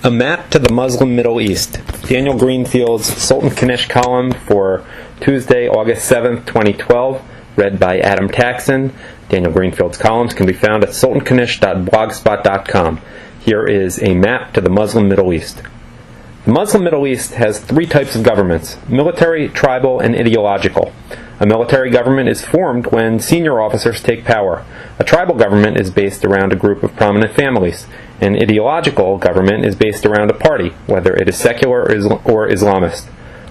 A Map to the Muslim Middle East, Daniel Greenfield's Sultan Kanish column for Tuesday, August 7th, 2012, read by Adam Taxin. Daniel Greenfield's columns can be found at sultankanish.blogspot.com. Here is a map to the Muslim Middle East. The Muslim Middle East has three types of governments: military, tribal, and ideological. A military government is formed when senior officers take power. A tribal government is based around a group of prominent families. An ideological government is based around a party, whether it is secular or Islamist.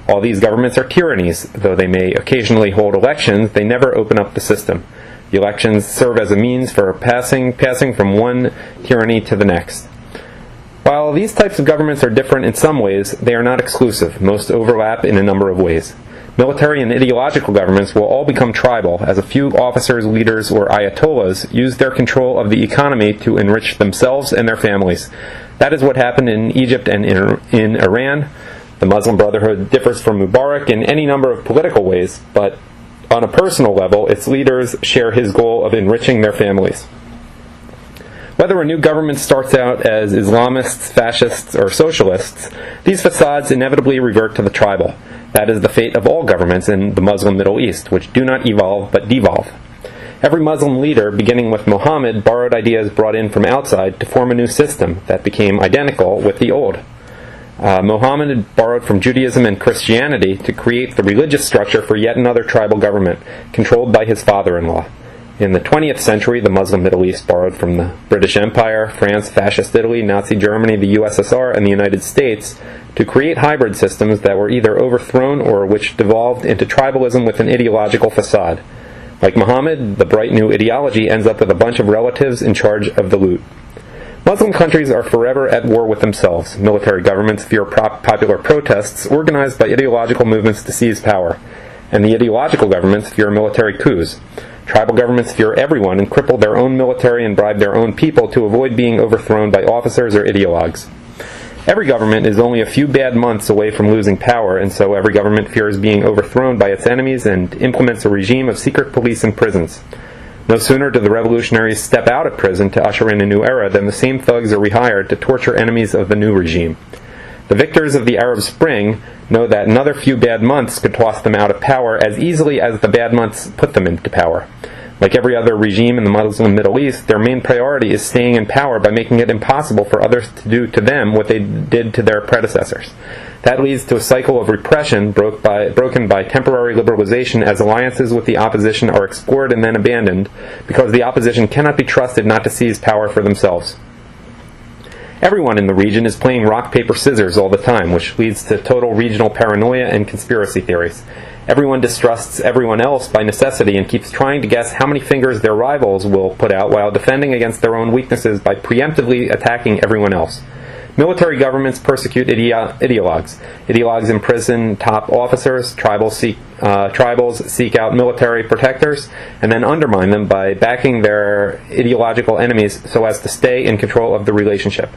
All these governments are tyrannies. Though they may occasionally hold elections, they never open up the system. The elections serve as a means for passing from one tyranny to the next. While these types of governments are different in some ways, they are not exclusive. Most overlap in a number of ways. Military and ideological governments will all become tribal, as a few officers, leaders, or ayatollahs use their control of the economy to enrich themselves and their families. That is what happened in Egypt and in Iran. The Muslim Brotherhood differs from Mubarak in any number of political ways, but on a personal level, its leaders share his goal of enriching their families. Whether a new government starts out as Islamists, fascists, or socialists, these facades inevitably revert to the tribal. That is the fate of all governments in the Muslim Middle East, which do not evolve but devolve. Every Muslim leader, beginning with Muhammad, borrowed ideas brought in from outside to form a new system that became identical with the old. Muhammad borrowed from Judaism and Christianity to create the religious structure for yet another tribal government, controlled by his father-in-law. In the 20th century, the Muslim Middle East borrowed from the British Empire, France, Fascist Italy, Nazi Germany, the USSR, and the United States to create hybrid systems that were either overthrown or which devolved into tribalism with an ideological facade. Like Muhammad, the bright new ideology ends up with a bunch of relatives in charge of the loot. Muslim countries are forever at war with themselves. Military governments fear popular protests organized by ideological movements to seize power, and the ideological governments fear military coups. Tribal governments fear everyone and cripple their own military and bribe their own people to avoid being overthrown by officers or ideologues. Every government is only a few bad months away from losing power, and so every government fears being overthrown by its enemies and implements a regime of secret police and prisons. No sooner do the revolutionaries step out of prison to usher in a new era than the same thugs are rehired to torture enemies of the new regime. The victors of the Arab Spring know that another few bad months could toss them out of power as easily as the bad months put them into power. Like every other regime in the Muslim Middle East, their main priority is staying in power by making it impossible for others to do to them what they did to their predecessors. That leads to a cycle of repression broken by temporary liberalization as alliances with the opposition are explored and then abandoned because the opposition cannot be trusted not to seize power for themselves. Everyone in the region is playing rock, paper, scissors all the time, which leads to total regional paranoia and conspiracy theories. Everyone distrusts everyone else by necessity and keeps trying to guess how many fingers their rivals will put out while defending against their own weaknesses by preemptively attacking everyone else. Military governments persecute ideologues. Ideologues imprison top officers, tribals seek out military protectors, and then undermine them by backing their ideological enemies so as to stay in control of the relationship.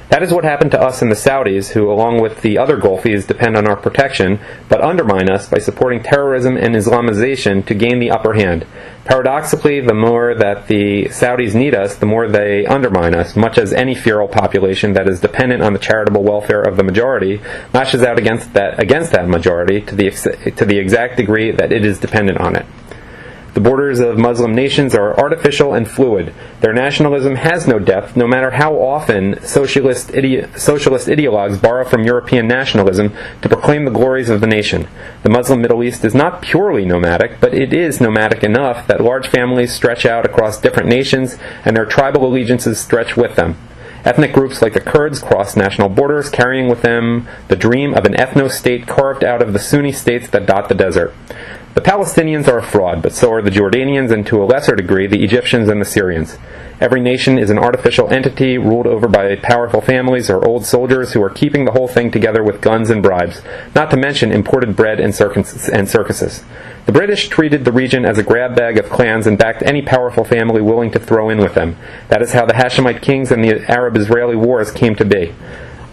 That is what happened to us and the Saudis, who, along with the other Gulfies, depend on our protection, but undermine us by supporting terrorism and Islamization to gain the upper hand. Paradoxically, the more that the Saudis need us, the more they undermine us, much as any feral population that is dependent on the charitable welfare of the majority lashes out against that majority to the exact degree that it is dependent on it. The borders of Muslim nations are artificial and fluid. Their nationalism has no depth, no matter how often socialist ideologues borrow from European nationalism to proclaim the glories of the nation. The Muslim Middle East is not purely nomadic, but it is nomadic enough that large families stretch out across different nations, and their tribal allegiances stretch with them. Ethnic groups like the Kurds cross national borders, carrying with them the dream of an ethno-state carved out of the Sunni states that dot the desert. The Palestinians are a fraud, but so are the Jordanians and to a lesser degree the Egyptians and the Syrians. Every nation is an artificial entity ruled over by powerful families or old soldiers who are keeping the whole thing together with guns and bribes, not to mention imported bread and circuses. The British treated the region as a grab bag of clans and backed any powerful family willing to throw in with them. That is how the Hashemite kings and the Arab-Israeli wars came to be.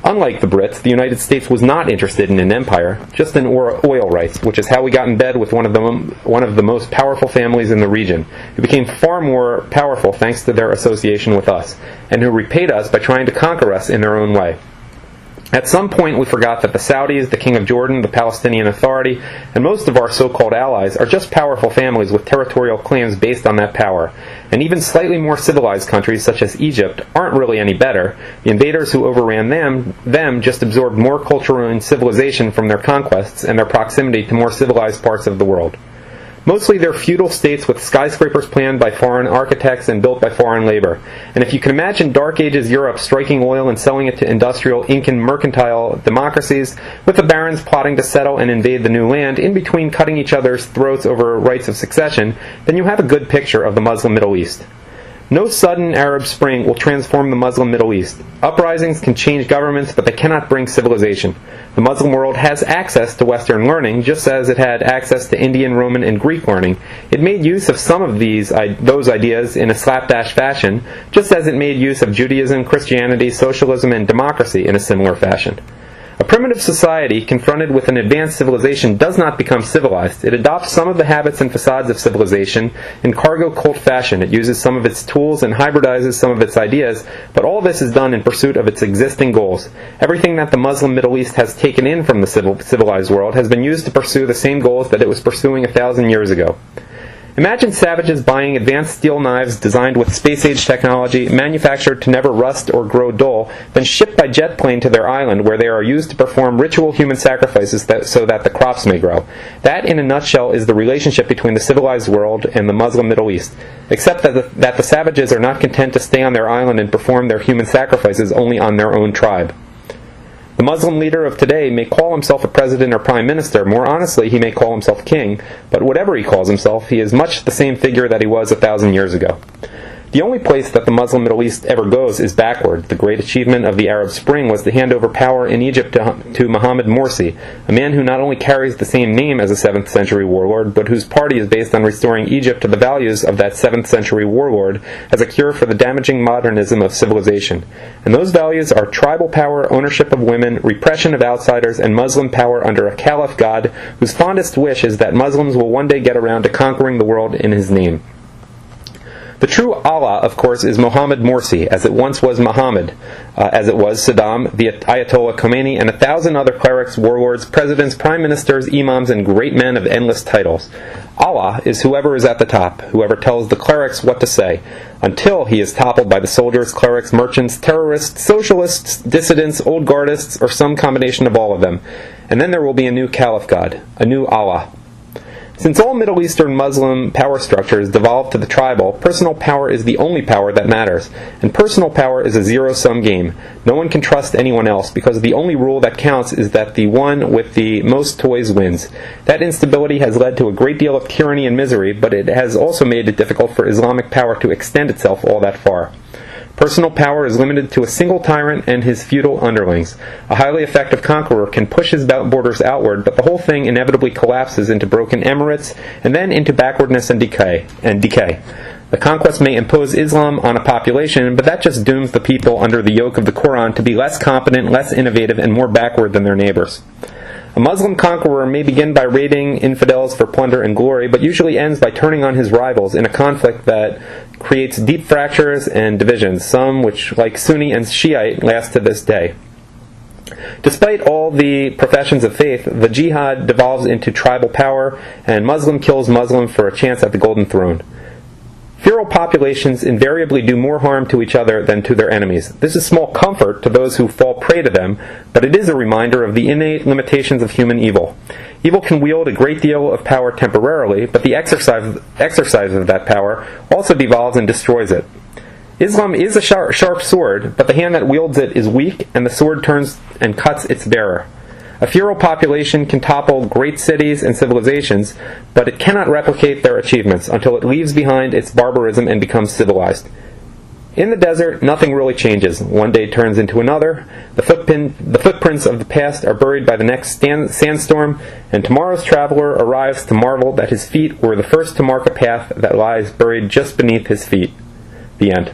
Unlike the Brits, the United States was not interested in an empire, just in oil rights, which is how we got in bed with one of the most powerful families in the region, who became far more powerful thanks to their association with us, and who repaid us by trying to conquer us in their own way. At some point we forgot that the Saudis, the King of Jordan, the Palestinian Authority, and most of our so-called allies are just powerful families with territorial claims based on that power. And even slightly more civilized countries such as Egypt aren't really any better. The invaders who overran them just absorbed more culture and civilization from their conquests and their proximity to more civilized parts of the world. Mostly they're feudal states with skyscrapers planned by foreign architects and built by foreign labor. And if you can imagine Dark Ages Europe striking oil and selling it to industrial Incan mercantile democracies, with the barons plotting to settle and invade the new land, in between cutting each other's throats over rights of succession, then you have a good picture of the Muslim Middle East. No sudden Arab Spring will transform the Muslim Middle East. Uprisings can change governments, but they cannot bring civilization. The Muslim world has access to Western learning, just as it had access to Indian, Roman, and Greek learning. It made use of some of those ideas in a slapdash fashion, just as it made use of Judaism, Christianity, socialism, and democracy in a similar fashion. A primitive society confronted with an advanced civilization does not become civilized. It adopts some of the habits and facades of civilization in cargo cult fashion. It uses some of its tools and hybridizes some of its ideas, but all this is done in pursuit of its existing goals. Everything that the Muslim Middle East has taken in from the civilized world has been used to pursue the same goals that it was pursuing 1,000 years ago. Imagine savages buying advanced steel knives designed with space-age technology, manufactured to never rust or grow dull, then shipped by jet plane to their island where they are used to perform ritual human sacrifices so that the crops may grow. That, in a nutshell, is the relationship between the civilized world and the Muslim Middle East, except that the savages are not content to stay on their island and perform their human sacrifices only on their own tribe. The Muslim leader of today may call himself a president or prime minister. More honestly, he may call himself king. But whatever he calls himself, he is much the same figure that he was 1,000 years ago. The only place that the Muslim Middle East ever goes is backward. The great achievement of the Arab Spring was to hand over power in Egypt to Mohammed Morsi, a man who not only carries the same name as a 7th century warlord, but whose party is based on restoring Egypt to the values of that 7th century warlord as a cure for the damaging modernism of civilization. And those values are tribal power, ownership of women, repression of outsiders, and Muslim power under a caliph god whose fondest wish is that Muslims will one day get around to conquering the world in his name. The true Allah, of course, is Mohammed Morsi, as it once was Muhammad, as it was Saddam, the Ayatollah Khomeini, and 1,000 other clerics, warlords, presidents, prime ministers, imams, and great men of endless titles. Allah is whoever is at the top, whoever tells the clerics what to say, until he is toppled by the soldiers, clerics, merchants, terrorists, socialists, dissidents, old guardists, or some combination of all of them. And then there will be a new caliph god, a new Allah. Since all Middle Eastern Muslim power structures devolved to the tribal, personal power is the only power that matters, and personal power is a zero-sum game. No one can trust anyone else, because the only rule that counts is that the one with the most toys wins. That instability has led to a great deal of tyranny and misery, but it has also made it difficult for Islamic power to extend itself all that far. Personal power is limited to a single tyrant and his feudal underlings. A highly effective conqueror can push his borders outward, but the whole thing inevitably collapses into broken emirates and then into backwardness and decay. The conquest may impose Islam on a population, but that just dooms the people under the yoke of the Quran to be less competent, less innovative, and more backward than their neighbors. A Muslim conqueror may begin by raiding infidels for plunder and glory, but usually ends by turning on his rivals in a conflict that creates deep fractures and divisions, some which, like Sunni and Shiite, last to this day. Despite all the professions of faith, the jihad devolves into tribal power, and Muslim kills Muslim for a chance at the golden throne. Feral populations invariably do more harm to each other than to their enemies. This is small comfort to those who fall prey to them, but it is a reminder of the innate limitations of human evil. Evil can wield a great deal of power temporarily, but the exercise of that power also devolves and destroys it. Islam is a sharp sword, but the hand that wields it is weak, and the sword turns and cuts its bearer. A feral population can topple great cities and civilizations, but it cannot replicate their achievements until it leaves behind its barbarism and becomes civilized. In the desert, nothing really changes. One day turns into another. The footprints of the past are buried by the next sandstorm, and tomorrow's traveler arrives to marvel that his feet were the first to mark a path that lies buried just beneath his feet. The end.